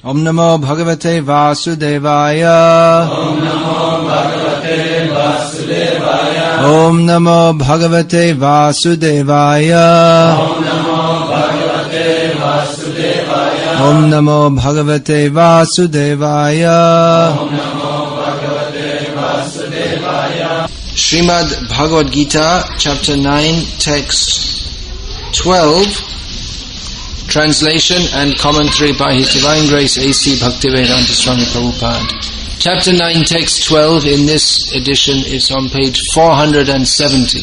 Om Namo Bhagavate Vasudevaya. Om Namo Bhagavate Vasudevaya. Om Namo Bhagavate Vasudevaya. Om Namo Bhagavate Vasudevaya. Om Namo Bhagavate Vasudevaya. Om Namo Bhagavate Vasudevaya. Srimad Bhagavad-gita, chapter 9, text 12. Translation and commentary by His Divine Grace A.C. Bhaktivedanta Swami Prabhupada. Chapter 9, text 12 in this edition is on page 470.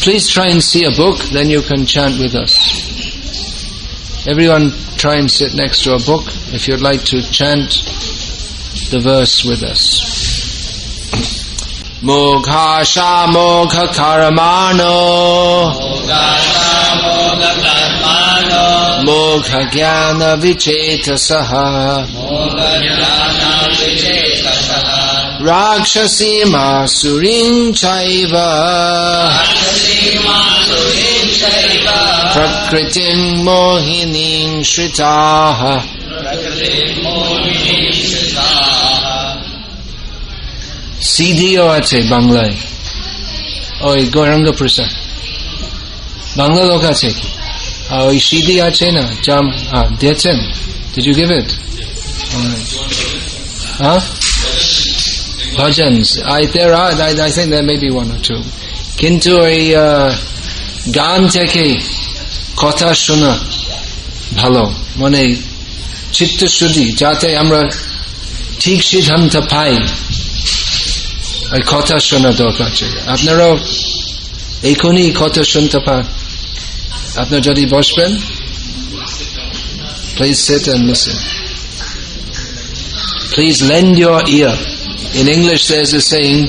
Please try and see a book, then you can chant with us. Everyone try and sit next to a book if you'd like to chant the verse with us. Mogha sha mogha karamano. Mogha jnana vichetasaha. Rakshasima surin chaiva. Prakritim mohinim shritaha. সিডিও আছে বাংলায়, ওই গৌরাঙ্গ প্রসাদ বাংলা লোক আছে কি? ওই CD আছে না, জাম দিয়েছেন? Did you give it? Bhajans. There are, I think there may be one or two. কিন্তু ওই গান থেকে কথা শোনা ভালো, মানে চিত্তশুদ্ধি, যাতে আমরা ঠিক সিদ্ধান্ত পাই। ওই কথা শোনা দরকার ছিল। আপনারাও এখনই কথা শুনতে পান। আপনারা যদি বসবেন, please sit and listen. Please lend your ear. In English there's a saying,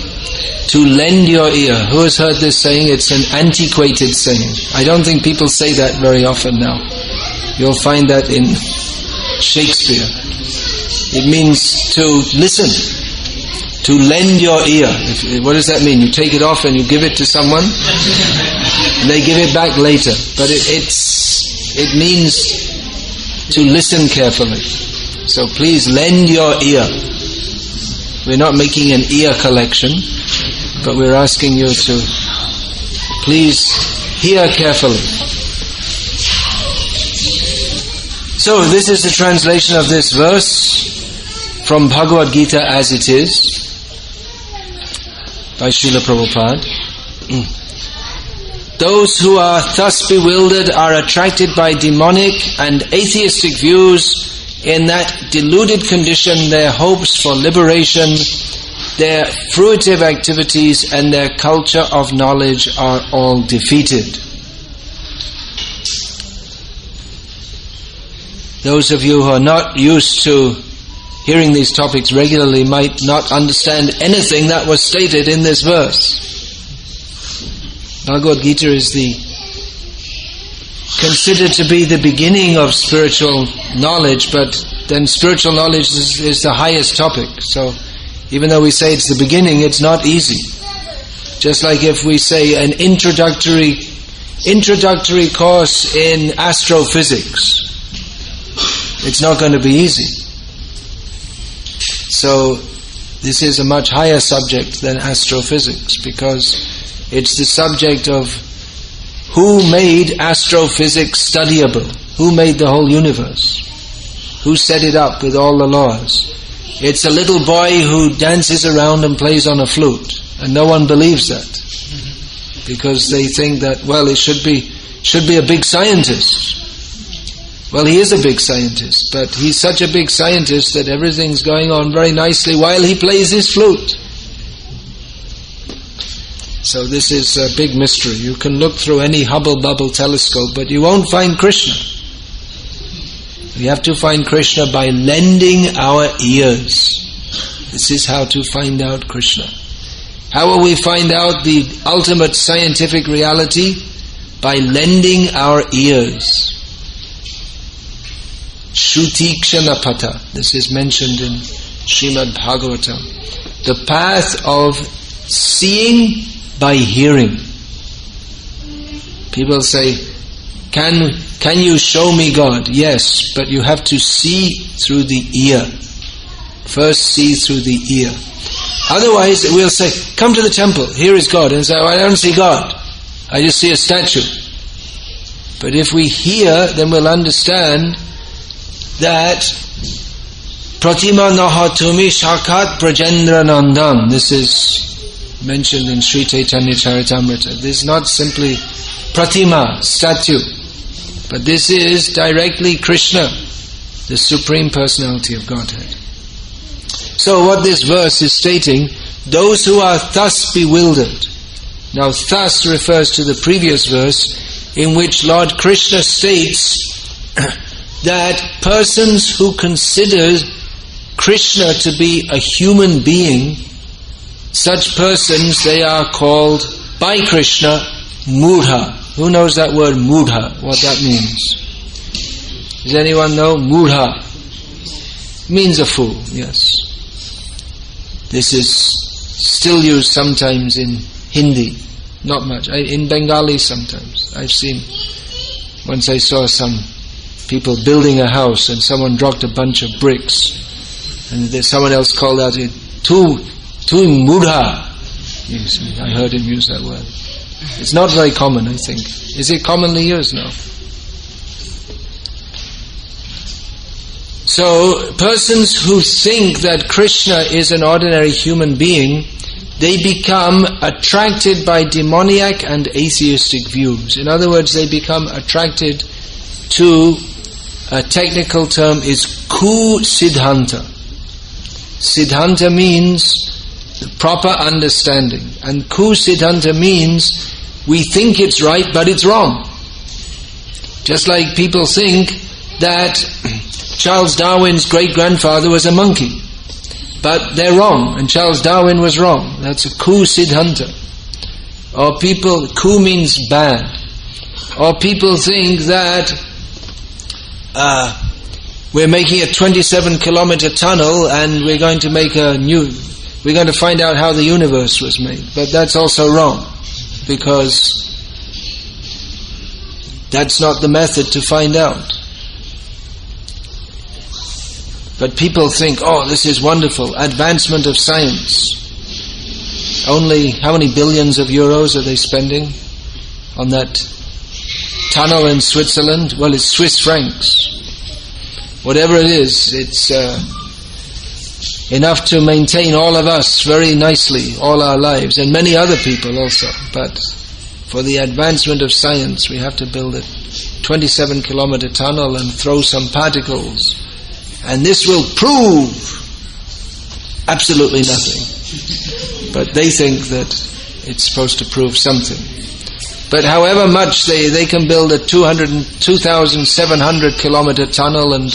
to lend your ear. Who has heard this saying? It's an antiquated saying. I don't think people say that very often now. You'll find that in Shakespeare. It means to listen. To lend your ear. What does that mean? You take it off and you give it to someone and they give it back later. But it means to listen carefully. So please lend your ear. We're not making an ear collection, but we're asking you to please hear carefully. So this is the translation of this verse from Bhagavad-gita as it is, by Srila Prabhupada. Those who are thus bewildered are attracted by demonic and atheistic views. In that deluded condition, their hopes for liberation, their fruitive activities, and their culture of knowledge are all defeated. Those of you who are not used to hearing these topics regularly might not understand anything that was stated in this verse. Bhagavad-gita is considered to be the beginning of spiritual knowledge, but then spiritual knowledge is the highest topic. So even though we say it's the beginning, it's not easy. Just like if we say an introductory course in astrophysics, it's not going to be easy. So this is a much higher subject than astrophysics, because it's the subject of who made astrophysics studyable, who made the whole universe, who set it up with all the laws. It's a little boy who dances around and plays on a flute, and no one believes that, because they think that, well, it should be a big scientist. Well, he is a big scientist, but he's such a big scientist that everything's going on very nicely while he plays his flute. So this is a big mystery. You can look through any Hubble-Bubble telescope, but you won't find Krishna. We have to find Krishna by lending our ears. This is how to find out Krishna. How will we find out the ultimate scientific reality? By lending our ears. Shruti Kshanapata. This is mentioned in Srimad Bhagavatam. The path of seeing by hearing. People say, can you show me God? Yes, but you have to see through the ear. First see through the ear. Otherwise we'll say, come to the temple, here is God. And say, oh, I don't see God, I just see a statue. But if we hear, then we'll understand that Pratima Nahatumi Shakat Prajendra Nandan. This is mentioned in Sri Chaitanya Charitamrita. This is not simply Pratima, statue, but this is directly Krishna, the Supreme Personality of Godhead. So what this verse is stating, those who are thus bewildered. Now thus refers to the previous verse in which Lord Krishna states that persons who consider Krishna to be a human being, such persons, they are called by Krishna Mudha. Who knows that word Mudha, what that means? Does anyone know? Mudha means a fool, yes. This is still used sometimes in Hindi, not much. In Bengali sometimes. I've seen, once I saw some people building a house and someone dropped a bunch of bricks and someone else called out, tu mudha. I heard him use that word. It's not very common, I think. Is it commonly used now? So, persons who think that Krishna is an ordinary human being, they become attracted by demoniac and atheistic views. In other words, they become attracted to, a technical term is ku-siddhanta. Siddhanta means the proper understanding. And ku-siddhanta means we think it's right, but it's wrong. Just like people think that Charles Darwin's great-grandfather was a monkey. But they're wrong, and Charles Darwin was wrong. That's a ku-siddhanta. Or people, ku means bad. Or people think that we're making a 27-kilometer tunnel and we're going to find out how the universe was made. But that's also wrong, because that's not the method to find out. But people think, oh, this is wonderful, advancement of science. Only how many billions of euros are they spending on that tunnel in Switzerland? Well, it's Swiss francs. Whatever it is, it's enough to maintain all of us very nicely, all our lives, and many other people also. But for the advancement of science, we have to build a 27-kilometer tunnel and throw some particles. And this will prove absolutely nothing. But they think that it's supposed to prove something. But however much they can build a 2,700 kilometer tunnel and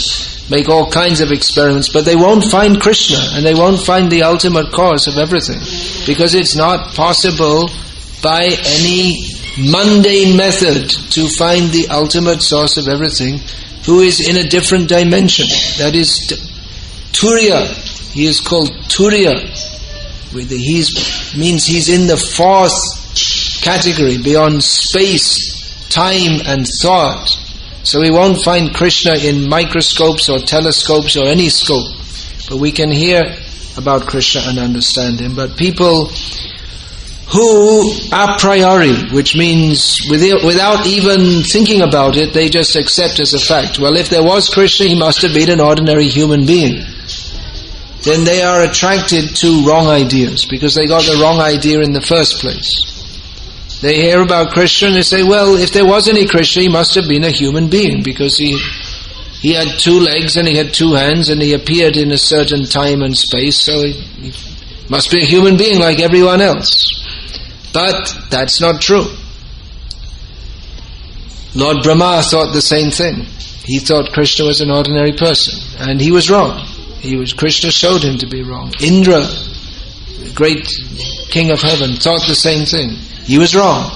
make all kinds of experiments, but they won't find Krishna, and they won't find the ultimate cause of everything. Because it's not possible by any mundane method to find the ultimate source of everything, who is in a different dimension. That is Turiya. He is called Turiya. Means he's in the fourth category, beyond space, time and thought. So we won't find Krishna in microscopes or telescopes or any scope. But we can hear about Krishna and understand him. But people who a priori, which means without even thinking about it, they just accept as a fact, well, if there was Krishna, he must have been an ordinary human being. Then they are attracted to wrong ideas, because they got the wrong idea in the first place. They hear about Krishna and they say, well, if there was any Krishna, he must have been a human being, because he had 2 legs and he had 2 hands and he appeared in a certain time and space, so he must be a human being like everyone else. But that's not true. Lord Brahma thought the same thing. He thought Krishna was an ordinary person, and he was wrong. Krishna showed him to be wrong. Indra, the great king of heaven, thought the same thing. He was wrong.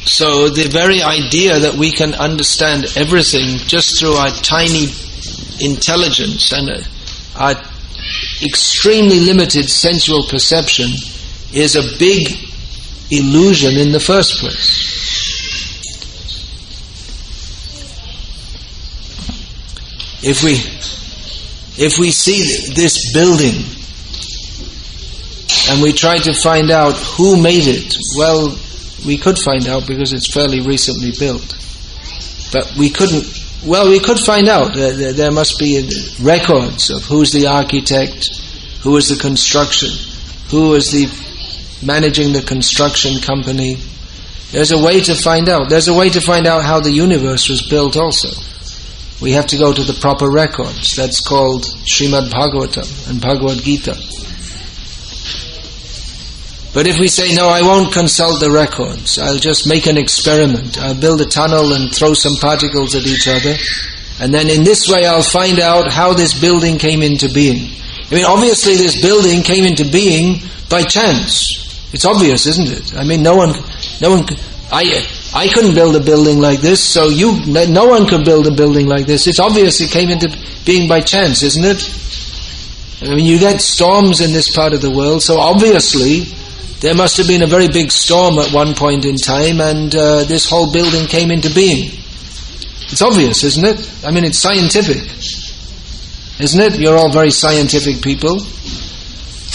So the very idea that we can understand everything just through our tiny intelligence and our extremely limited sensual perception is a big illusion in the first place. If we see this building and we try to find out who made it, well, we could find out because it's fairly recently built. But we could find out. There must be records of who's the architect, who was the construction, who was the managing the construction company. There's a way to find out. There's a way to find out how the universe was built also. We have to go to the proper records. That's called Srimad Bhagavatam and Bhagavad-gita. But if we say, no, I won't consult the records, I'll just make an experiment. I'll build a tunnel and throw some particles at each other, and then in this way I'll find out how this building came into being. I mean, obviously this building came into being by chance. It's obvious, isn't it? I mean, I couldn't build a building like this, so no one could build a building like this. It's obvious it came into being by chance, isn't it? I mean, you get storms in this part of the world, so obviously there must have been a very big storm at one point in time, and this whole building came into being. It's obvious, isn't it? I mean, it's scientific, isn't it? You're all very scientific people.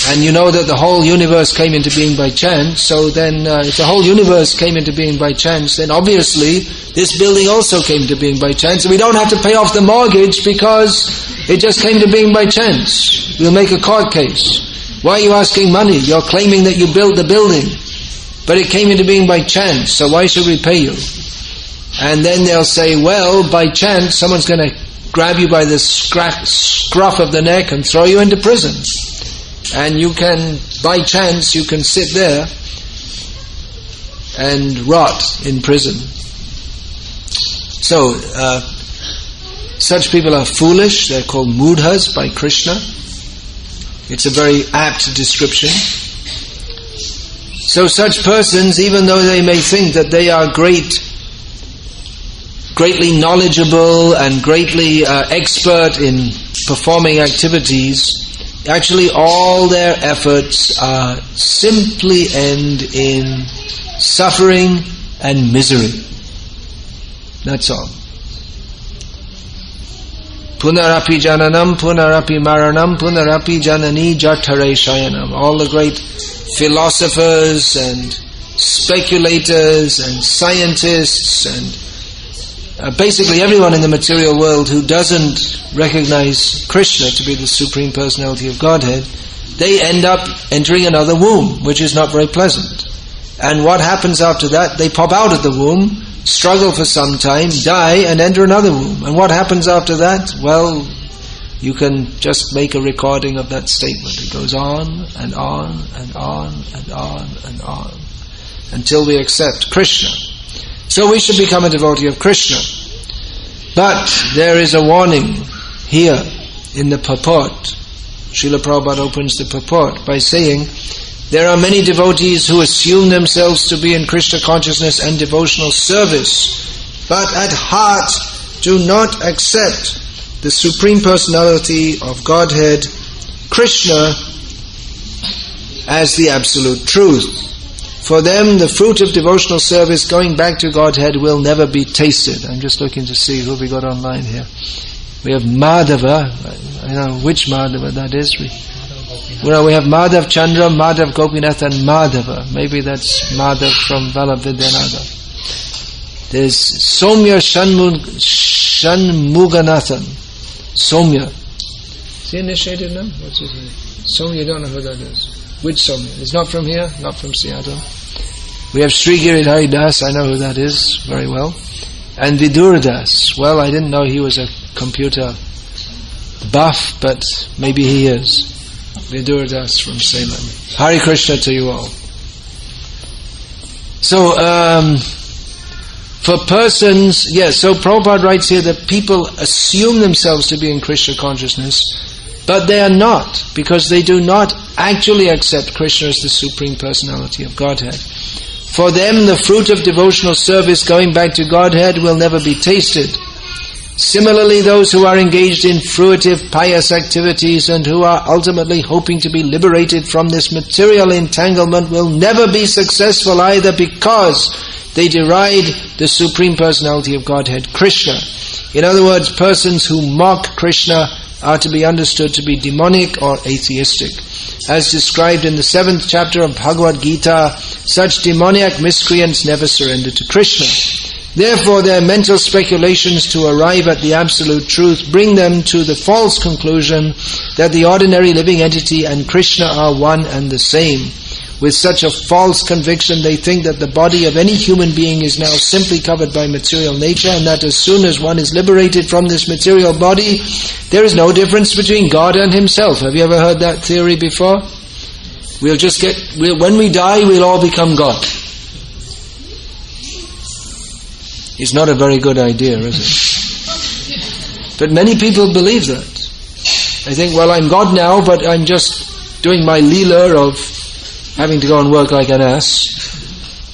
And you know that the whole universe came into being by chance, so then if the whole universe came into being by chance, then obviously this building also came into being by chance, and we don't have to pay off the mortgage because it just came to being by chance. We'll make a court case. Why are you asking money? You're claiming that you built the building, but it came into being by chance, so why should we pay you? And then they'll say, well, by chance someone's going to grab you by the scruff of the neck and throw you into prison. And you can, by chance, you can sit there and rot in prison. So, such people are foolish. They're called mudhas by Krishna. It's a very apt description. So such persons, even though they may think that they are greatly knowledgeable and greatly expert in performing activities, actually all their efforts simply end in suffering and misery. That's all. Punarapi jananam, punarapi maranam, punarapi janani jatare shayanam. All the great philosophers and speculators and scientists and basically everyone in the material world who doesn't recognize Krishna to be the Supreme Personality of Godhead, they end up entering another womb, which is not very pleasant. And what happens after that? They pop out of the womb, struggle for some time, die, and enter another womb. And what happens after that? Well, you can just make a recording of that statement. It goes on and on and on and on and on until we accept Krishna. So we should become a devotee of Krishna. But there is a warning here in the purport. Srila Prabhupada opens the purport by saying, there are many devotees who assume themselves to be in Krishna consciousness and devotional service, but at heart do not accept the Supreme Personality of Godhead, Krishna, as the absolute truth. For them, the fruit of devotional service going back to Godhead will never be tasted. I'm just looking to see who we got online here. We have Madhava. I don't know which Madhava that is. We have Madhav Chandra, Madhav Gopinath and Madhava. Maybe that's Madhav from Vallabhvidyanatha. There's Somya Shanmuganathan. Somya. Is he initiated now? What's his name? Somya, you don't know who that is. Which Somya? It's not from here, not from Seattle. We have Sri Giridhari Das, I know who that is very well. And Vidur Das. Well, I didn't know he was a computer buff, but maybe he is. Vidur Das from Salem. Hare Krishna to you all. So, for persons, so Prabhupada writes here that people assume themselves to be in Krishna consciousness, but they are not, because they do not actually accept Krishna as the Supreme Personality of Godhead. For them, the fruit of devotional service going back to Godhead will never be tasted. Similarly, those who are engaged in fruitive, pious activities and who are ultimately hoping to be liberated from this material entanglement will never be successful either, because they deride the Supreme Personality of Godhead, Krishna. In other words, persons who mock Krishna are to be understood to be demonic or atheistic. As described in the 7th chapter of Bhagavad-gita, such demoniac miscreants never surrender to Krishna. Therefore, their mental speculations to arrive at the absolute truth bring them to the false conclusion that the ordinary living entity and Krishna are one and the same. With such a false conviction, they think that the body of any human being is now simply covered by material nature, and that as soon as one is liberated from this material body, there is no difference between God and himself. Have you ever heard that theory before? When we die, we'll all become God. It's not a very good idea, is it? But many people believe that. They think, well, I'm God now, but I'm just doing my leela of having to go and work like an ass,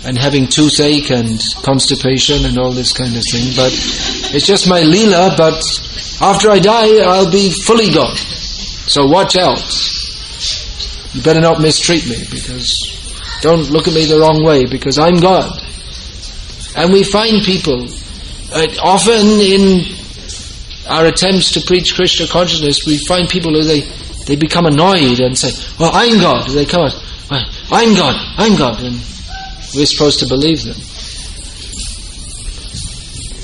and having toothache and constipation and all this kind of thing. But it's just my leela, but after I die, I'll be fully God. So watch out. You better not mistreat me, because don't look at me the wrong way, because I'm God. And we find people, often in our attempts to preach Krishna consciousness, we find people who they become annoyed and say, well, I'm God. They come out, well, I'm God, and we're supposed to believe them.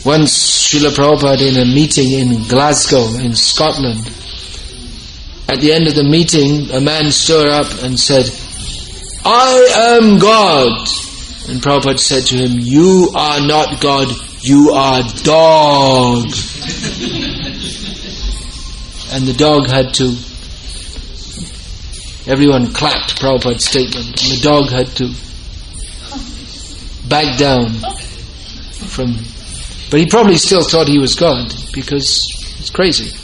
Once Srila Prabhupada, in a meeting in Glasgow, in Scotland, at the end of the meeting, a man stood up and said, I am God. And Prabhupada said to him, you are not God, you are dog. And the dog had to, everyone clapped Prabhupada's statement, and the dog had to back down from, but he probably still thought he was God, because it's crazy.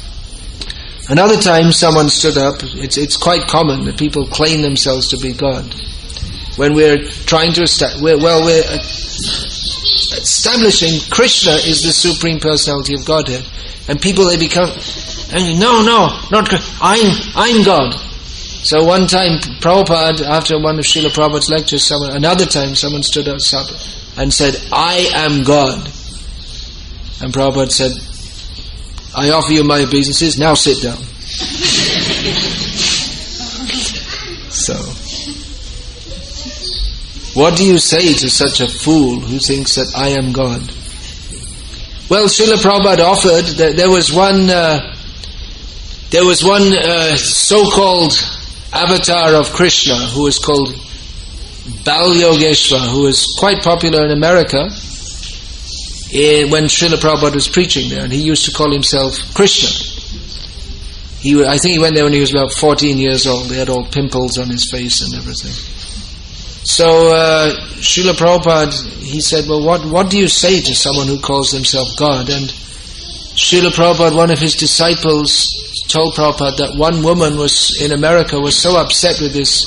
Another time someone stood up, it's quite common that people claim themselves to be God. When we're trying to we're establishing Krishna is the Supreme Personality of Godhead, and people, they become, no, not Krishna, I'm God. So one time, Prabhupada, after one of Srila Prabhupada's lectures, another time someone stood up and said, I am God. And Prabhupada said, I offer you my obeisances, now sit down. So, what do you say to such a fool who thinks that I am God? Well, Srila Prabhupada offered that there was one so-called avatar of Krishna who was called Bal Yogeshwar, who was quite popular in America when Srila Prabhupada was preaching there, and he used to call himself Krishna. I think he went there when he was about 14 years old. He had all pimples on his face and everything. So Srila Prabhupada, he said, well, what do you say to someone who calls himself God? And Srila Prabhupada, one of his disciples, told Prabhupada that one woman in America was so upset with this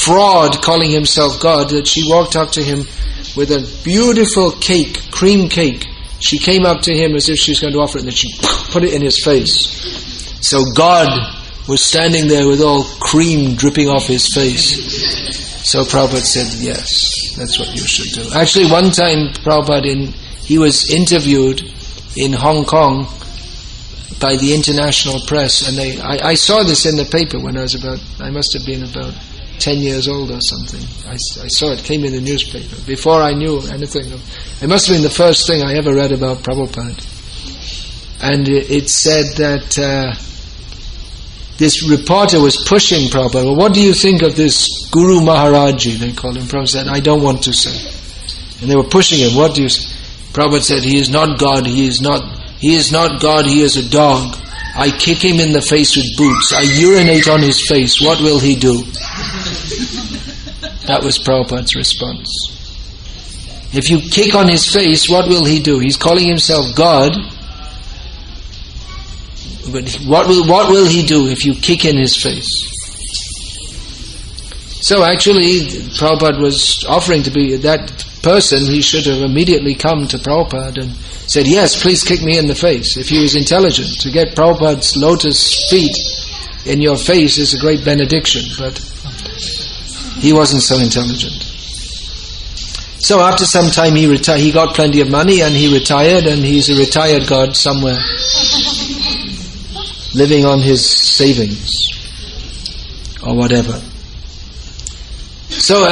fraud calling himself God that she walked up to him with a beautiful cake, cream cake. She came up to him as if she was going to offer it, and then she put it in his face. So God was standing there with all cream dripping off his face. So Prabhupada said, yes, that's what you should do. Actually, one time Prabhupada, he was interviewed in Hong Kong by the international press, and I saw this in the paper when I must have been about 10 years old or something. I saw it, came in the newspaper, before I knew anything. It must have been the first thing I ever read about Prabhupada. And it said that this reporter was pushing Prabhupada. Well, what do you think of this Guru Maharaji, they call him? Prabhupada said, I don't want to say. And they were pushing him. What do you say? Prabhupada said, he is not God, he is not God, he is a dog. I kick him in the face with boots. I urinate on his face. What will he do? That was Prabhupada's response. If you kick on his face, what will he do? He's calling himself God. But what will he do if you kick in his face? So actually, Prabhupada was offering to be that person. He should have immediately come to Prabhupada and said, yes, please kick me in the face. If he was intelligent, to get Prabhupada's lotus feet in your face is a great benediction, but he wasn't so intelligent. So after some time he retired. He got plenty of money and he retired, and he's a retired god somewhere, living on his savings or whatever. So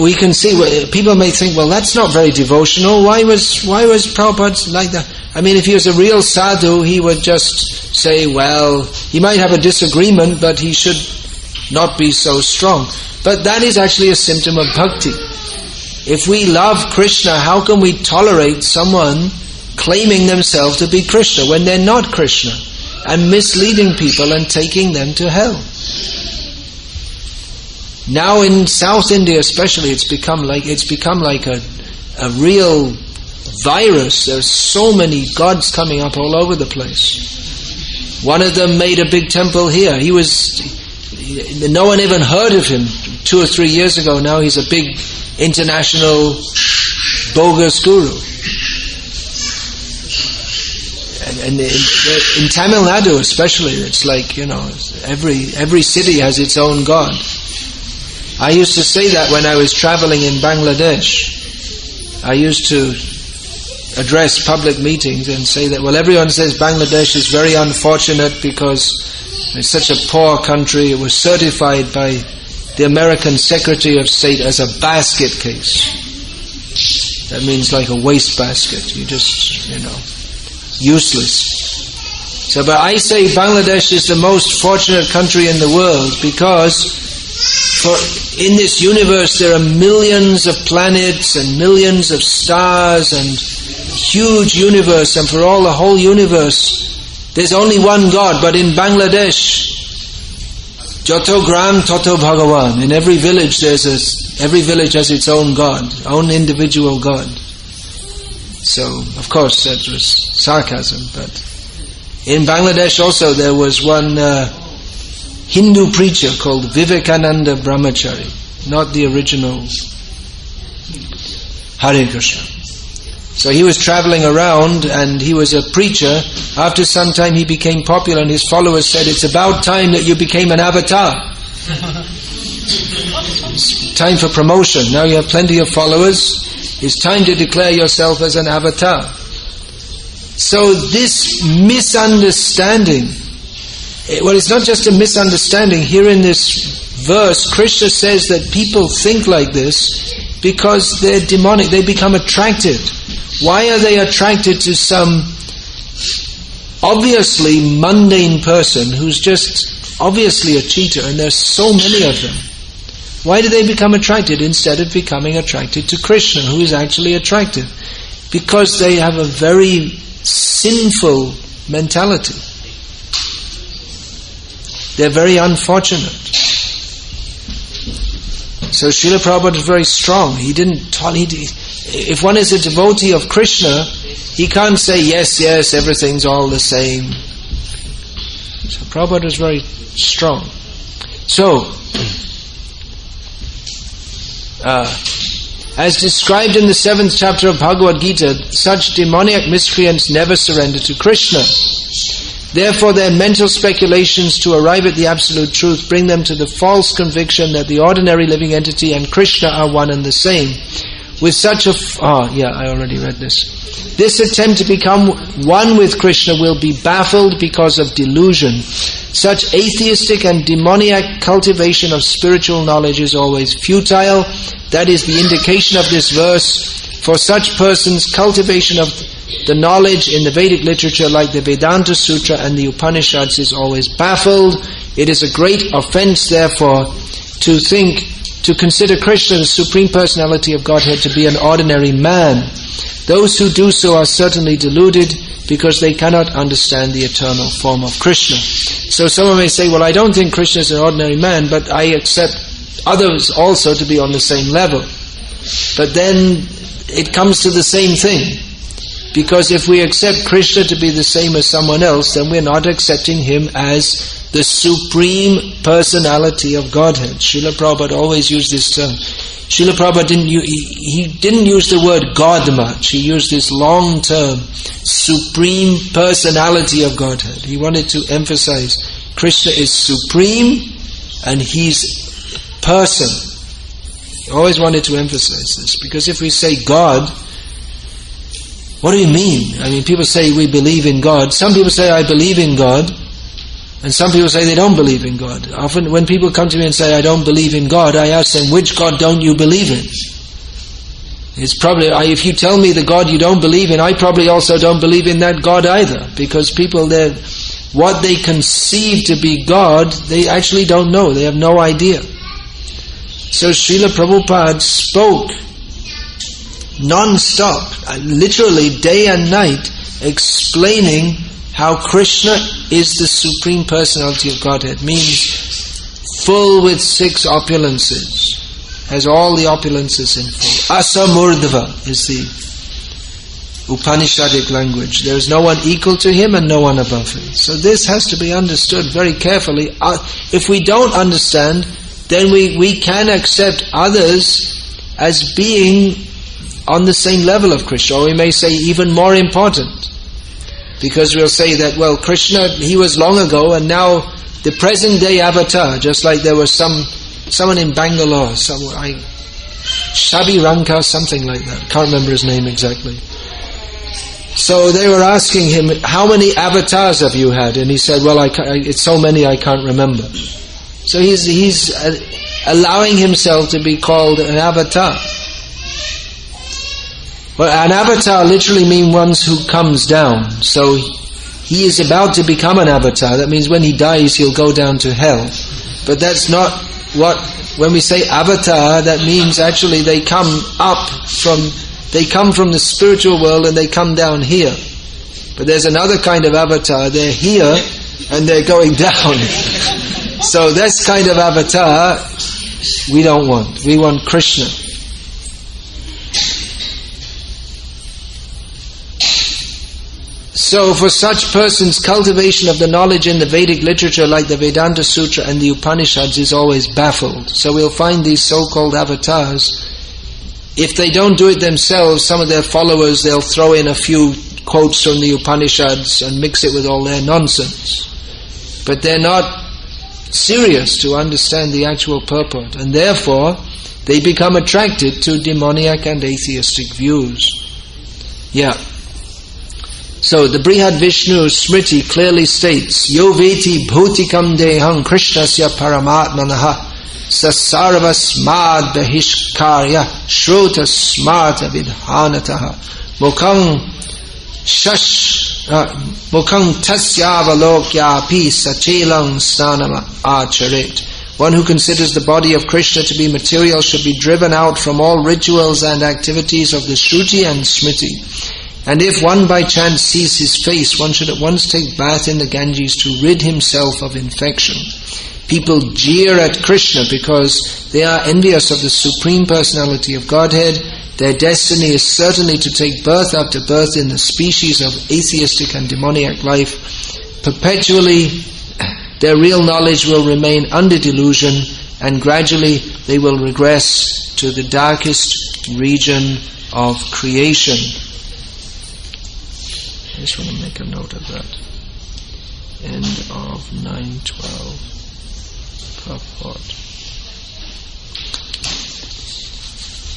we can see, people may think, well, that's not very devotional. Why was Prabhupada like that? I mean, if he was a real sadhu, he would just say, well, he might have a disagreement, but he should not be so strong. But that is actually a symptom of bhakti. If we love Krishna, how can we tolerate someone claiming themselves to be Krishna when they're not Krishna, and misleading people and taking them to hell? Now in South India especially, it's become like a real virus. There's so many gods coming up all over the place. One of them made a big temple here. No one even heard of him 2 or 3 years ago. Now he's a big international bogus guru. And in Tamil Nadu especially, it's like, every city has its own god. I used to say that when I was traveling in Bangladesh. I used to address public meetings and say that, well, everyone says Bangladesh is very unfortunate because it's such a poor country. It was certified by the American Secretary of State as a basket case. That means like a waste basket. You just, useless. So, but I say Bangladesh is the most fortunate country in the world because in this universe there are millions of planets and millions of stars and huge universe, and for all the whole universe there's only one God. But in Bangladesh, Joto Gram Toto Bhagavan. In every village every village has its own God, own individual God. So, of course, that was sarcasm, but in Bangladesh also there was one Hindu preacher called Vivekananda Brahmachari, not the original Hare Krishna. So he was traveling around and he was a preacher. After some time he became popular and his followers said, it's about time that you became an avatar. It's time for promotion. Now you have plenty of followers. It's time to declare yourself as an avatar. So this misunderstanding, well, it's not just a misunderstanding. Here in this verse, Krishna says that people think like this because they're demonic. They become attracted. Why are they attracted to some obviously mundane person who's just obviously a cheater, and there's so many of them? Why do they become attracted instead of becoming attracted to Krishna, who is actually attractive? Because they have a very sinful mentality. They're very unfortunate. So Srila Prabhupada is very strong. He didn't tolerate. If one is a devotee of Krishna, he can't say, yes, everything's all the same. So Prabhupada is very strong. So, as described in the 7th chapter of Bhagavad-gita, such demoniac miscreants never surrender to Krishna. Therefore their mental speculations to arrive at the absolute truth bring them to the false conviction that the ordinary living entity and Krishna are one and the same. With such I already read this. This attempt to become one with Krishna will be baffled because of delusion. Such atheistic and demoniac cultivation of spiritual knowledge is always futile. That is the indication of this verse. For such persons, cultivation of the knowledge in the Vedic literature like the Vedanta Sutra and the Upanishads is always baffled. It is a great offense, therefore, to consider Krishna, the Supreme Personality of Godhead, to be an ordinary man. Those who do so are certainly deluded because they cannot understand the eternal form of Krishna. So someone may say, well, I don't think Krishna is an ordinary man, but I accept others also to be on the same level. But then it comes to the same thing. Because if we accept Krishna to be the same as someone else, then we're not accepting him as the Supreme Personality of Godhead. Srila Prabhupada always used this term. Srila Prabhupada didn't use the word God much. He used this long term, Supreme Personality of Godhead. He wanted to emphasize Krishna is supreme and He's person. He always wanted to emphasize this, because if we say God, what do you mean? I mean, people say we believe in God. Some people say I believe in God, and some people say they don't believe in God. Often when people come to me and say I don't believe in God, I ask them, which God don't you believe in? It's probably, if you tell me the God you don't believe in, I probably also don't believe in that God either, because people, what they conceive to be God, they actually don't know. They have no idea. So Srila Prabhupada spoke non-stop, literally day and night, explaining how Krishna is the Supreme Personality of Godhead. Means full with 6 opulences. Has all the opulences in full. Asamurdhava is the Upanishadic language. There is no one equal to Him and no one above Him. So this has to be understood very carefully. If we don't understand, then we can accept others as being on the same level of Krishna, or we may say even more important. Because we'll say that, well, Krishna, He was long ago, and now the present day avatar, just like there was someone in Bangalore, Shabi Ranka, something like that. Can't remember his name exactly. So they were asking him, how many avatars have you had? And he said, well, it's so many I can't remember. So he's allowing himself to be called an avatar. Well, an avatar literally means one who comes down. So he is about to become an avatar. That means when he dies, he'll go down to hell. But that's not when we say avatar, that means actually they come from the spiritual world and they come down here. But there's another kind of avatar. They're here and they're going down. So this kind of avatar we don't want. We want Krishna. So for such persons, cultivation of the knowledge in the Vedic literature like the Vedanta Sutra and the Upanishads is always baffled. So we'll find these so-called avatars, if they don't do it themselves, some of their followers, they'll throw in a few quotes from the Upanishads and mix it with all their nonsense. But they're not serious to understand the actual purport, and therefore they become attracted to demoniac and atheistic views. Yeah. So the Brihad Vishnu Smriti clearly states, Yo veti bhutikam deham krishnasya paramatmanaha sasarvasmad bahishkarya shrota smarta vidhanataha mukham tasyavalokyapi sachelang snanama acharet. One who considers the body of Krishna to be material should be driven out from all rituals and activities of the Shruti and Smriti. And if one by chance sees his face, one should at once take bath in the Ganges to rid himself of infection. People jeer at Krishna because they are envious of the Supreme Personality of Godhead. Their destiny is certainly to take birth after birth in the species of atheistic and demoniac life. Perpetually, their real knowledge will remain under delusion, and gradually they will regress to the darkest region of creation. I just want to make a note of that. End of 9:12 purport.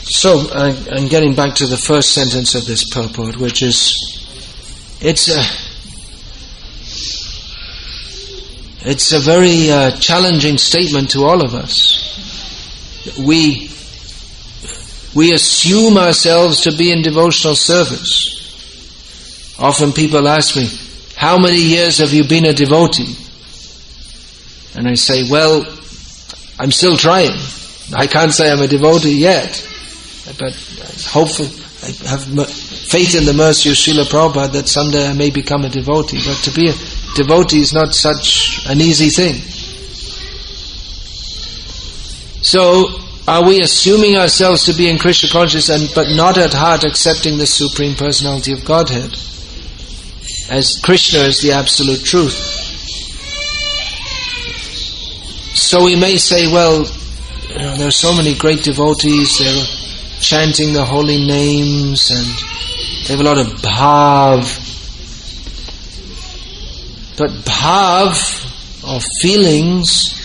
So, I'm getting back to the first sentence of this purport, which is, it's a very challenging statement to all of us. We assume ourselves to be in devotional service. Often people ask me, how many years have you been a devotee? And I say, well, I'm still trying. I can't say I'm a devotee yet. But hopefully, I have faith in the mercy of Srila Prabhupada that someday I may become a devotee. But to be a devotee is not such an easy thing. So, are we assuming ourselves to be in Krishna consciousness but not at heart accepting the Supreme Personality of Godhead as Krishna is the absolute truth? So we may say, well, there are so many great devotees, they're chanting the holy names and they have a lot of bhav. But bhav, or feelings,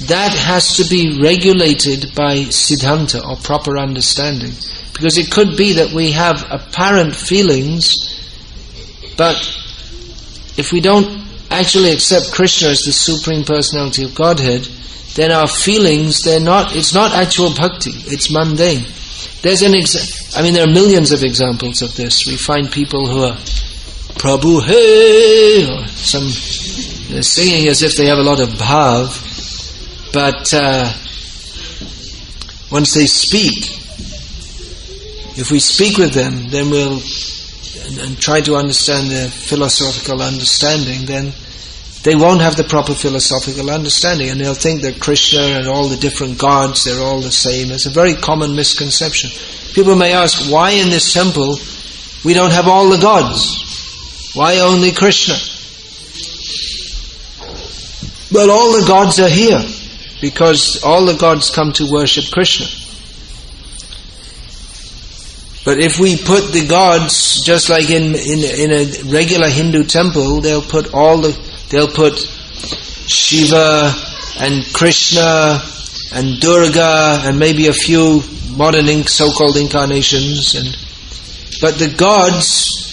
that has to be regulated by siddhanta, or proper understanding. Because it could be that we have apparent feelings, but if we don't actually accept Krishna as the Supreme Personality of Godhead, then our feelings, it's not actual bhakti, it's mundane. There's there are millions of examples of this. We find people who are Prabhu Hey, or they're singing as if they have a lot of bhav, but once they speak, if we speak with them, then we'll and try to understand their philosophical understanding, then they won't have the proper philosophical understanding, and they'll think that Krishna and all the different gods, they're all the same. It's a very common misconception. People may ask, why in this temple we don't have all the gods? Why only Krishna? Well, all the gods are here, because all the gods come to worship Krishna. But if we put the gods, just like in a regular Hindu temple, they'll put Shiva and Krishna and Durga and maybe a few modern so-called incarnations, but the gods,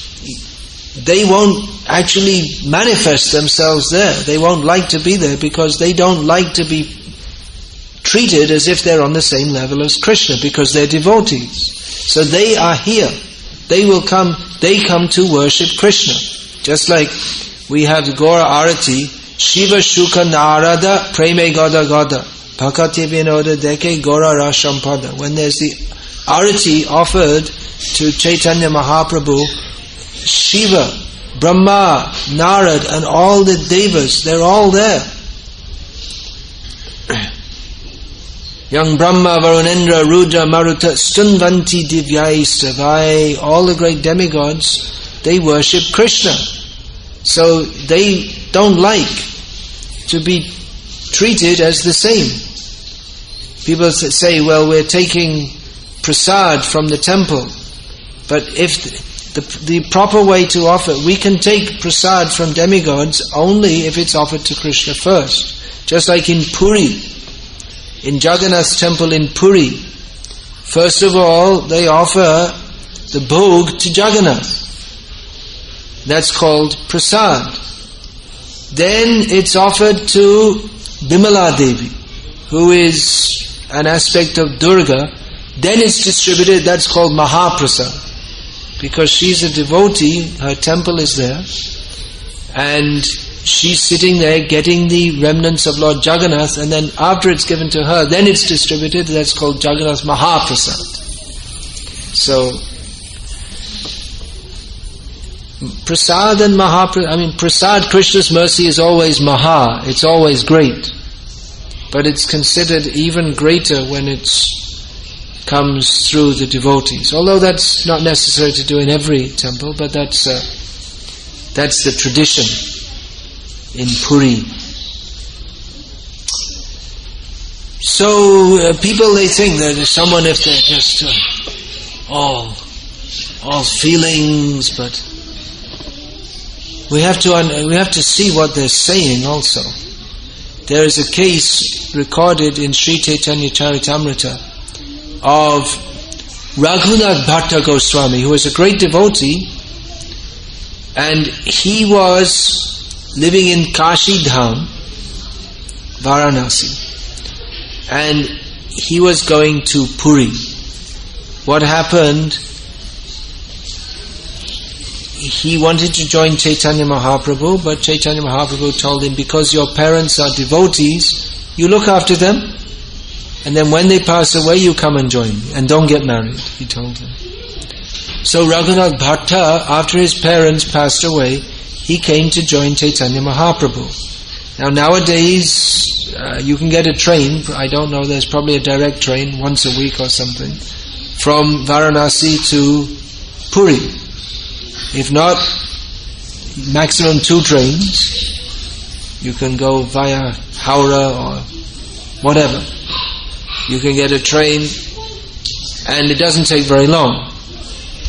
they won't actually manifest themselves there. They won't like to be there because they don't like to be treated as if they're on the same level as Krishna, because they're devotees. So they are here. They come to worship Krishna. Just like we have the Gora Arati, Shiva Shuka Narada Preme Goda Goda Bhakati Vinoda Deke Gora Rashampada. When there's the Arati offered to Chaitanya Mahaprabhu, Shiva, Brahma, Narad and all the devas, they're all there. Young Brahma, Varunendra, Rudra, Maruta, Stunvanti Divyai Savai, all the great demigods, they worship Krishna. So they don't like to be treated as the same. People say, well, we're taking prasad from the temple. But if the proper way to offer, we can take prasad from demigods only if it's offered to Krishna first. Just like in Puri, in Jagannath's temple in Puri, first of all, they offer the bhog to Jagannath. That's called prasad. Then it's offered to Bimala Devi, who is an aspect of Durga. Then it's distributed, that's called Mahaprasad. Because she's a devotee, her temple is there, and she's sitting there getting the remnants of Lord Jagannath, and then after it's given to her, then it's distributed, that's called Jagannath Mahaprasad. So, Prasad and Mahaprasad, Prasad, Krishna's mercy is always Maha, it's always great. But it's considered even greater when it comes through the devotees. Although that's not necessary to do in every temple, but that's the tradition in Puri. So people, they think that someone, if they're just all feelings, but we have to see what they're saying also. There is a case recorded in Sri Chaitanya Charitamrita of Raghunath Bhatta Goswami, who was a great devotee, and he was living in Kashi Dham, Varanasi, and he was going to Puri. What happened? He wanted to join Chaitanya Mahaprabhu, but Chaitanya Mahaprabhu told him, because your parents are devotees, you look after them, and then when they pass away, you come and join me, and don't get married, he told him. So Raghunath Bhatta, after his parents passed away, he came to join Chaitanya Mahaprabhu. Now nowadays, you can get a train, I don't know, there's probably a direct train once a week or something, from Varanasi to Puri. If not, maximum 2 trains. You can go via Howrah or whatever. You can get a train, and it doesn't take very long.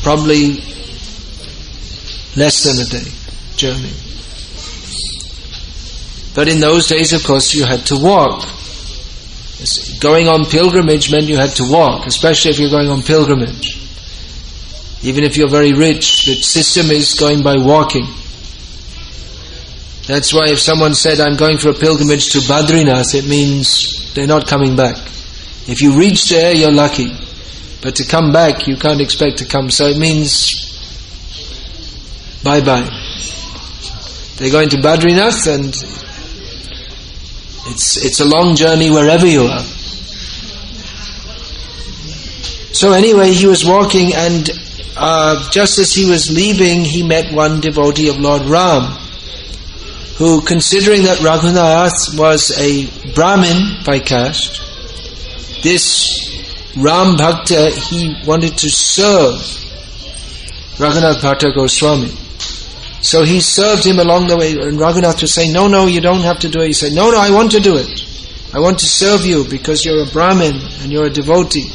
Probably less than a day journey. But in those days, of course, you had to walk. Going on pilgrimage meant you had to walk, especially if you're going on pilgrimage. Even if you're very rich, the system is going by walking. That's why if someone said, I'm going for a pilgrimage to Badrinath, it means they're not coming back. If you reach there, you're lucky. But to come back, you can't expect to come. So it means bye-bye. They're going to Badrinath, and it's a long journey wherever you are. So anyway, he was walking, and just as he was leaving, he met one devotee of Lord Ram, who, considering that Raghunath was a Brahmin by caste, this Ram Bhakta, he wanted to serve Raghunath Bhatta Goswami. So he served him along the way, and Raghunath was saying, no, you don't have to do it. He said, no, I want to do it. I want to serve you because you're a Brahmin and you're a devotee.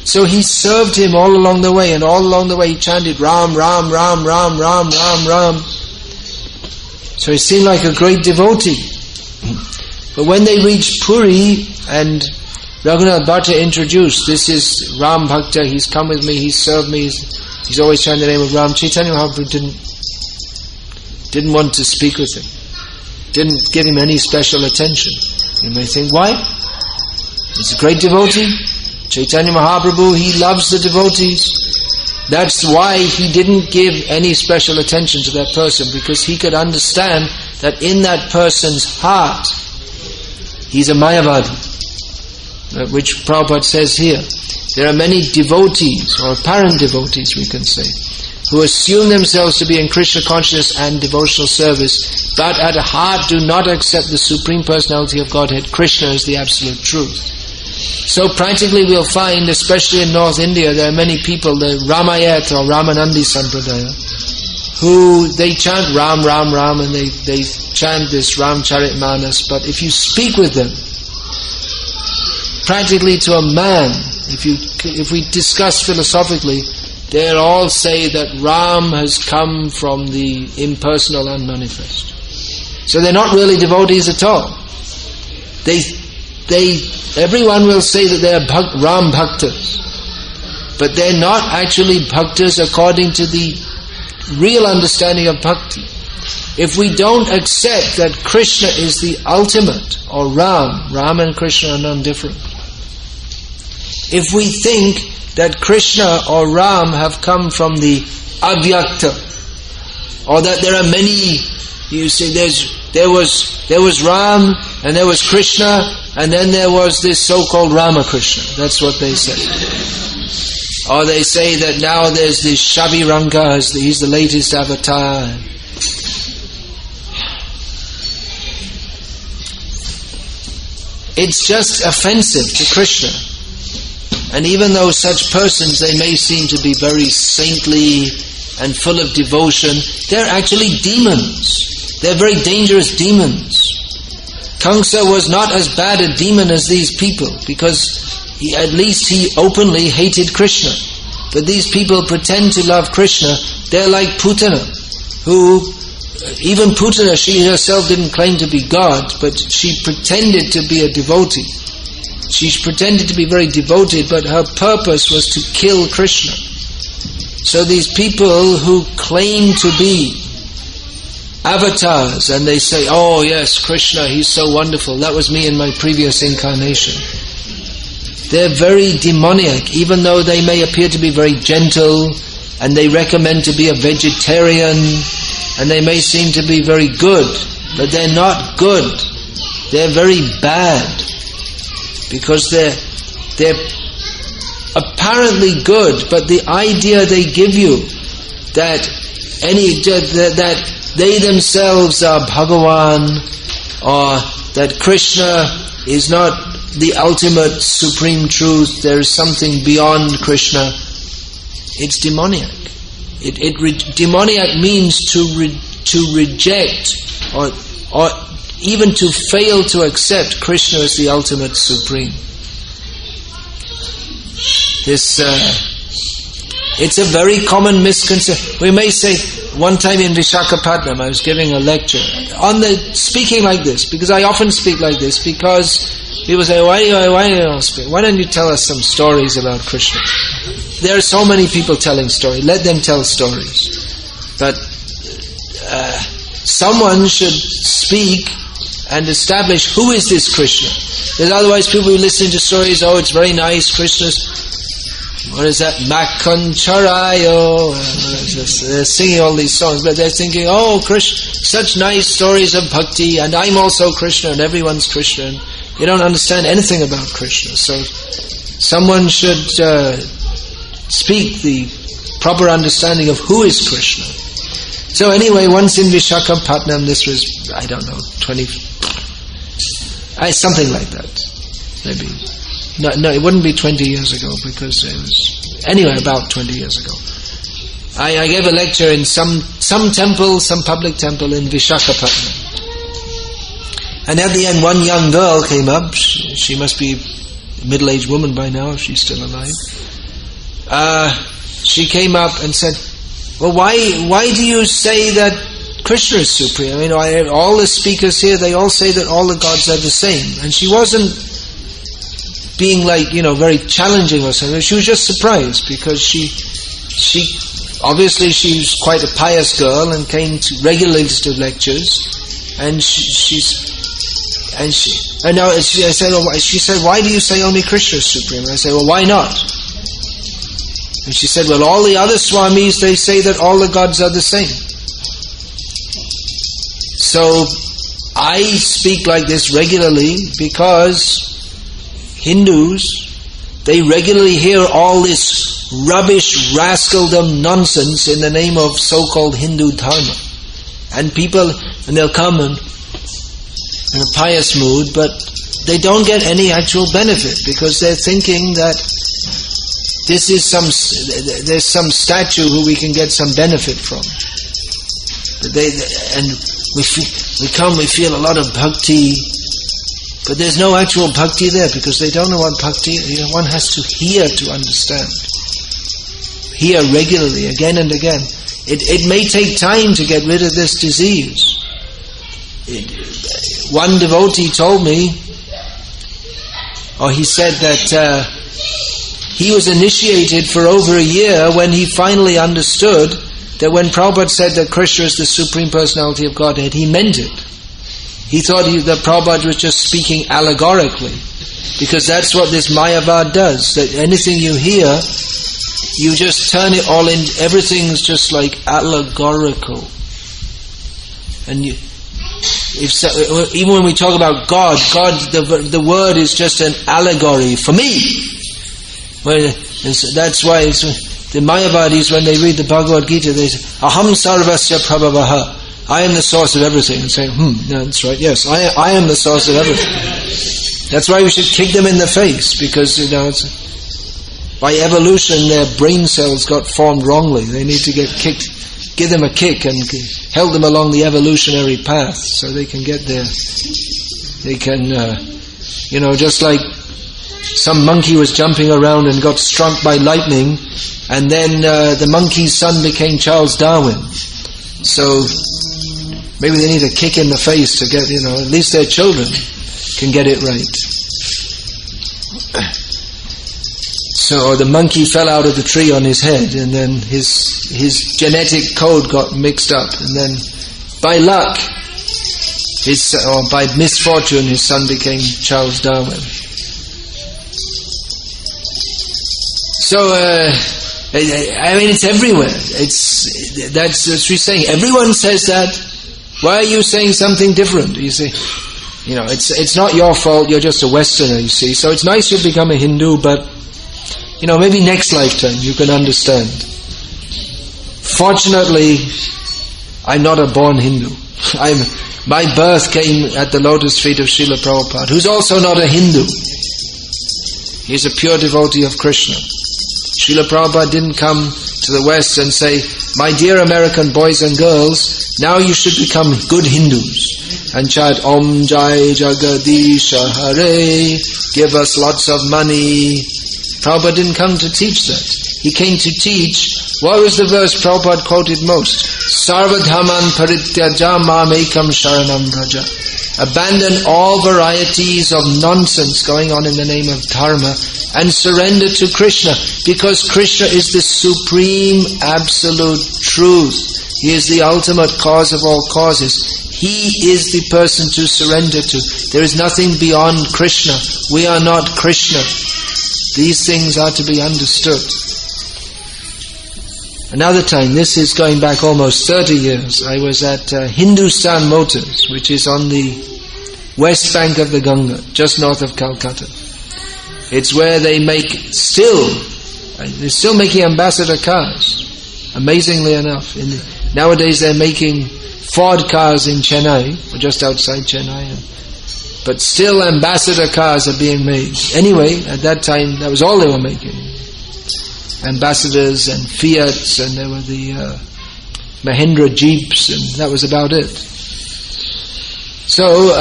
So he served him all along the way, and all along the way he chanted Ram, Ram, Ram, Ram, Ram, Ram, Ram. So he seemed like a great devotee. But when they reached Puri, and Raghunath Bhatta introduced, this is Ram Bhakta, he's come with me, he's served me, he's always chanting the name of Ram. Chaitanya Mahaprabhu didn't want to speak with him, didn't give him any special attention. You may think, why? He's a great devotee. Chaitanya Mahaprabhu, he loves the devotees. That's why he didn't give any special attention to that person, because he could understand that in that person's heart, he's a Mayavadi, which Prabhupada says here. There are many devotees, or apparent devotees we can say, who assume themselves to be in Krishna consciousness and devotional service, but at heart do not accept the Supreme Personality of Godhead, Krishna, as the absolute truth. So practically we'll find, especially in North India, there are many people, the Ramayat or Ramanandi Sampradaya, who they chant Ram, Ram, Ram, and they chant this Ramcharitmanas, but if you speak with them, practically to a man, if we discuss philosophically, they'll all say that Ram has come from the impersonal unmanifest. So they're not really devotees at all. Everyone will say that they are Ram Bhaktas, but they're not actually Bhaktas according to the real understanding of Bhakti. If we don't accept that Krishna is the ultimate, or Ram and Krishna are non-different. If we think that Krishna or Ram have come from the Avyakta, or that there are many, you see, there was Ram, and there was Krishna, and then there was this so-called Ramakrishna. That's what they say. Or they say that now there's this Shabi Ranga, he's the latest avatar. It's just offensive to Krishna. And even though such persons, they may seem to be very saintly and full of devotion, they're actually demons. They're very dangerous demons. Kamsa was not as bad a demon as these people, because at least he openly hated Krishna. But these people pretend to love Krishna. They're like Putana, who, even Putana, she herself didn't claim to be God, but she pretended to be a devotee. She pretended to be very devoted, but her purpose was to kill Krishna. So these people who claim to be avatars, and they say, oh yes, Krishna, he's so wonderful, that was me in my previous incarnation. They're very demoniac, even though they may appear to be very gentle, and they recommend to be a vegetarian, and they may seem to be very good, but they're not good. They're very bad, because they're apparently good, but the idea they give you that they themselves are Bhagavan, or that Krishna is not the ultimate supreme truth, there is something beyond Krishna, it's demoniac. Demoniac means to reject, or even to fail to accept Krishna as the ultimate supreme. It's a very common misconception. We may say, one time in Visakhapatnam, I was giving a lecture on speaking like this, because I often speak like this, because people say, why don't you tell us some stories about Krishna? There are so many people telling stories. Let them tell stories. But someone should speak and establish who is this Krishna. Because otherwise people who listen to stories, oh, it's very nice, Krishna's, what is that, Makhan Charayo, they're singing all these songs, but they're thinking, oh, Krishna, such nice stories of Bhakti, and I'm also Krishna, and everyone's Krishna, and you don't understand anything about Krishna. So someone should speak the proper understanding of who is Krishna. So anyway, once in Visakhapatnam, this was, I don't know, something like that, maybe. No, it wouldn't be 20 years ago, because it was, anyway, about 20 years ago. I gave a lecture in some temple, some public temple in Visakhapatnam. And at the end, one young girl came up. She must be a middle-aged woman by now, if she's still alive. She came up and said, well, why do you say that Krishna is supreme? I mean, all the speakers here, they all say that all the gods are the same. And she wasn't being very challenging or something. She was just surprised, because she obviously she was quite a pious girl and came regularly to lectures, and she said, why do you say only Krishna is supreme? And I said, well, why not? And she said, well, all the other Swamis, they say that all the gods are the same. So I speak like this regularly because Hindus, they regularly hear all this rubbish, rascaldom nonsense in the name of so-called Hindu Dharma. And they'll come in a pious mood, but they don't get any actual benefit, because they're thinking that there's some statue who we can get some benefit from. We feel a lot of bhakti, but there's no actual bhakti there, because they don't know what bhakti is. One has to hear to understand. Hear regularly, again and again. It may take time to get rid of this disease. One devotee told me, he said that he was initiated for over a year when he finally understood that when Prabhupada said that Krishna is the Supreme Personality of Godhead, he meant it. He thought that Prabhupada was just speaking allegorically, because that's what this Mayavad does, that anything you hear, you just turn it all in, everything's just like allegorical. And even when we talk about God, the word is just an allegory for me. That's why the Mayavadis, when they read the Bhagavad-gita, they say, Aham sarvasya prabhavaha. I am the source of everything. And say, that's right, yes, I am the source of everything. That's why we should kick them in the face, because, by evolution, their brain cells got formed wrongly. They need to get kicked, give them a kick and help them along the evolutionary path so they can get there. They can, just like some monkey was jumping around and got struck by lightning, and then the monkey's son became Charles Darwin. So maybe they need a kick in the face to get, at least their children can get it right. So the monkey fell out of the tree on his head, and then his genetic code got mixed up, and then by luck, or by misfortune, his son became Charles Darwin. So, it's everywhere. That's what we're saying. Everyone says that. Why are you saying something different? You see, it's not your fault. You're just a Westerner. You see, so it's nice you've become a Hindu, but maybe next lifetime you can understand. Fortunately, I'm not a born Hindu. My birth came at the lotus feet of Srila Prabhupada, who's also not a Hindu. He's a pure devotee of Krishna. Srila Prabhupada didn't come to the West and say, my dear American boys and girls, now you should become good Hindus. and chant Om Jai Jagadisha Hare, give us lots of money. Prabhupada didn't come to teach that. He came to teach, what was the verse Prabhupada quoted most? Sarvadhaman parityaja mamekam sharanam braja. Abandon all varieties of nonsense going on in the name of dharma and surrender to Krishna, because Krishna is the supreme absolute truth. He is the ultimate cause of all causes. He is the person to surrender to. There is nothing beyond Krishna. We are not Krishna. These things are to be understood. Another time, this is going back almost 30 years, I was at Hindustan Motors, which is on the west bank of the Ganga, just north of Calcutta. It's where they make they're still making ambassador cars, amazingly enough. Nowadays they're making Ford cars in Chennai, or just outside Chennai, but still ambassador cars are being made. Anyway, at that time, that was all they were making. Ambassadors and Fiats, and there were the Mahindra Jeeps, and that was about it. So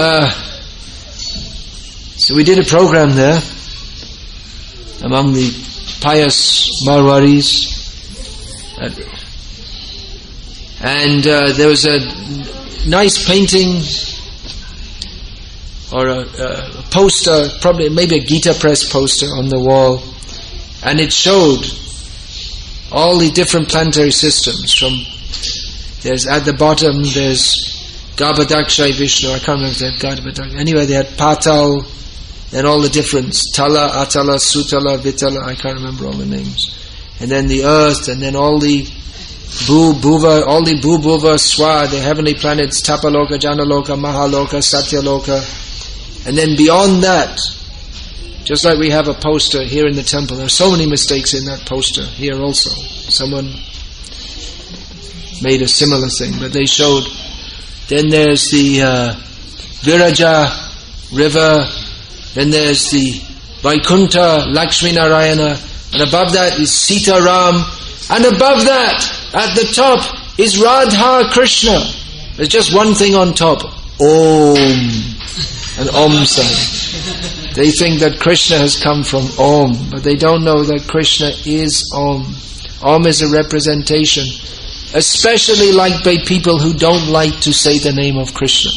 we did a program there among the pious Marwaris, and there was a nice painting or a poster, probably maybe a Gita Press poster on the wall, and it showed all the different planetary systems. There's at the bottom, there's Garbhadakshay Vishnu, I can't remember if they had Garbhadakshay. Anyway, they had Patal, then all the different Tala, Atala, Sutala, Vitala, I can't remember all the names. And then the earth, and then all the Bhuva, Swa, the heavenly planets, Tapaloka, Janaloka, Mahaloka, Satyaloka. And then beyond that, just like we have a poster here in the temple, there are so many mistakes in that poster here also. Someone made a similar thing, but they showed, then there's the Viraja river, then there's the Vaikuntha, Lakshmi Narayana, and above that is Sita Ram, and above that, at the top, is Radha Krishna. There's just one thing on top, Om, an Om sign. They think that Krishna has come from Om, but they don't know that Krishna is Om. Om is a representation, especially liked by people who don't like to say the name of Krishna.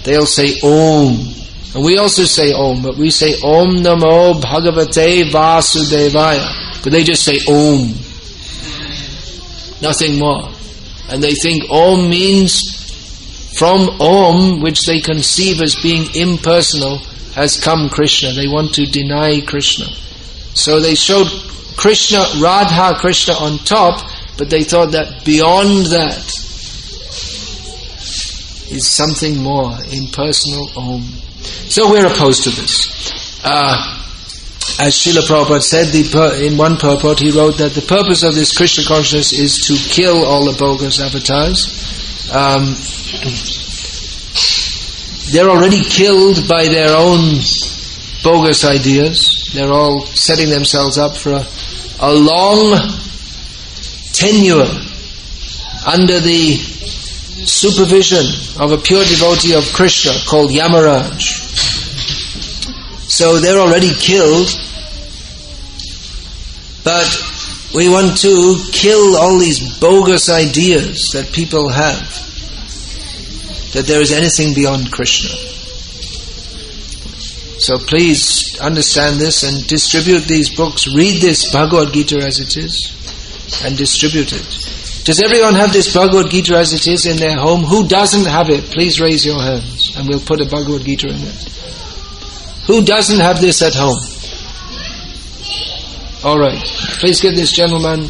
They'll say Om. And we also say Om, but we say Om Namo Bhagavate Vasudevaya. But they just say Om. Nothing more. And they think Om means from Om, which they conceive as being impersonal, has come Krishna. They want to deny Krishna. So they showed Krishna, Radha Krishna on top, but they thought that beyond that is something more, impersonal Om. So we're opposed to this. As Srila Prabhupada said, in one purport he wrote that the purpose of this Krishna consciousness is to kill all the bogus avatars. They're already killed by their own bogus ideas. They're all setting themselves up for a long tenure under the supervision of a pure devotee of Krishna called Yamaraj. So they're already killed, but we want to kill all these bogus ideas that people have, that there is anything beyond Krishna. So please understand this and distribute these books. Read this Bhagavad-gita as it is and distribute it. Does everyone have this Bhagavad-gita as it is in their home? Who doesn't have it? Please raise your hands and we'll put a Bhagavad-gita in it. Who doesn't have this at home? Alright. Please give this gentleman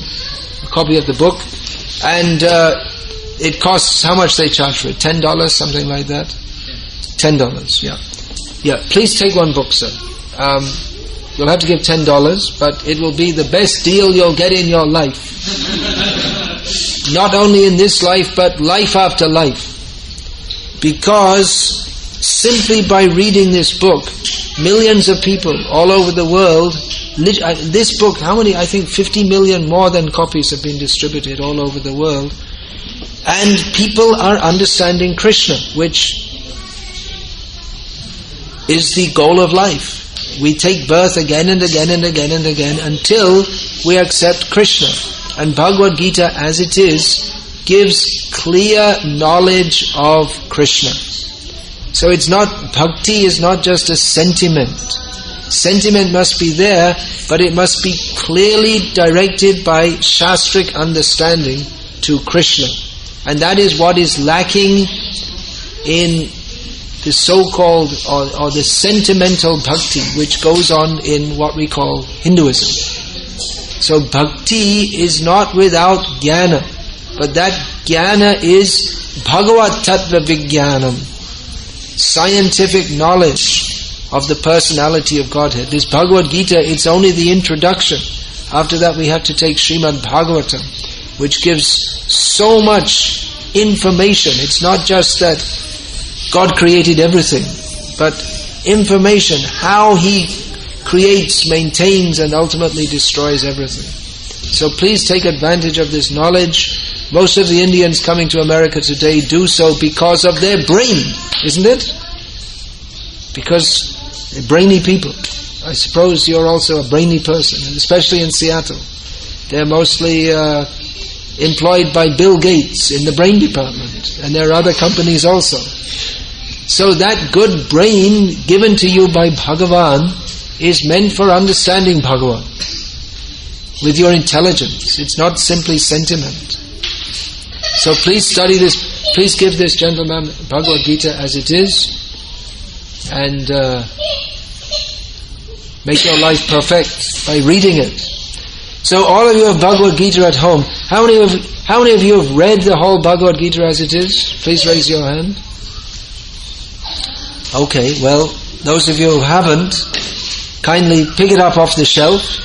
a copy of the book. And it costs, how much they charge for it? $10, something like that? $10, yeah. Yeah, please take one book, sir. You'll have to give $10, but it will be the best deal you'll get in your life. Not only in this life, but life after life. Because simply by reading this book, millions of people all over the world, this book, how many? I think 50 million more than copies have been distributed all over the world. And people are understanding Krishna, which is the goal of life. We take birth again and again and again and again until we accept Krishna. And Bhagavad-gita as it is gives clear knowledge of Krishna. So it's not, bhakti is not just a sentiment. Sentiment must be there, but it must be clearly directed by shastric understanding to Krishna. And that is what is lacking in the so-called or the sentimental bhakti which goes on in what we call Hinduism. So bhakti is not without jnana, but that jnana is Bhagavad Tattva Vijnanam, scientific knowledge of the personality of Godhead. This Bhagavad-gita, it's only the introduction. After that we have to take Srimad Bhagavatam, which gives so much information. It's not just that God created everything, but information, how He creates, maintains, and ultimately destroys everything. So please take advantage of this knowledge. Most of the Indians coming to America today do so because of their brain, isn't it? Because they're brainy people. I suppose you're also a brainy person, especially in Seattle. They're mostly employed by Bill Gates in the brain department, and there are other companies also. So that good brain given to you by Bhagavan is meant for understanding Bhagavan with your intelligence. It's not simply sentiment. So please study this, please give this gentleman Bhagavad-gita as it is, and make your life perfect by reading it. So all of you have Bhagavad-gita at home. How many of you have read the whole Bhagavad-gita as it is? Please raise your hand. Okay, well, those of you who haven't, kindly pick it up off the shelf.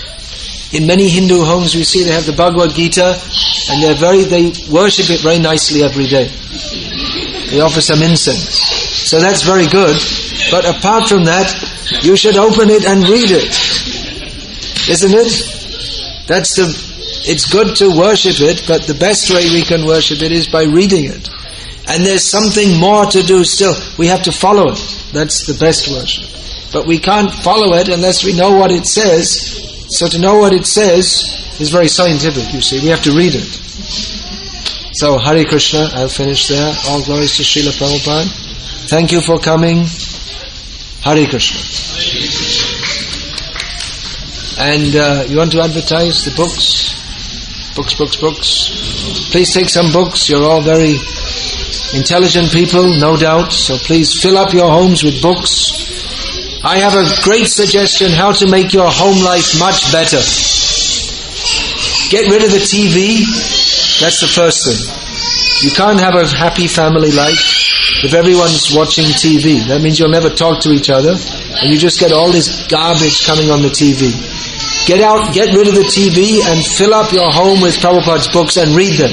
In many Hindu homes we see they have the Bhagavad-gita, and they worship it very nicely every day. They offer some incense. So that's very good. But apart from that, you should open it and read it. Isn't it? It's good to worship it, but the best way we can worship it is by reading it. And there's something more to do still. We have to follow it. That's the best worship. But we can't follow it unless we know what it says. So to know what it says is very scientific, you see. We have to read it. So, Hare Krishna, I'll finish there. All glories to Srila Prabhupada. Thank you for coming. Hare Krishna. And you want to advertise the books? Books. Please take some books. You're all very intelligent people, no doubt. So please fill up your homes with books. I have a great suggestion how to make your home life much better. Get rid of the TV. That's the first thing. You can't have a happy family life if everyone's watching TV. That means you'll never talk to each other, and you just get all this garbage coming on the TV. Get rid of the TV and fill up your home with Prabhupada's books and read them.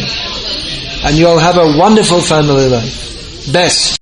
And you'll have a wonderful family life. Best.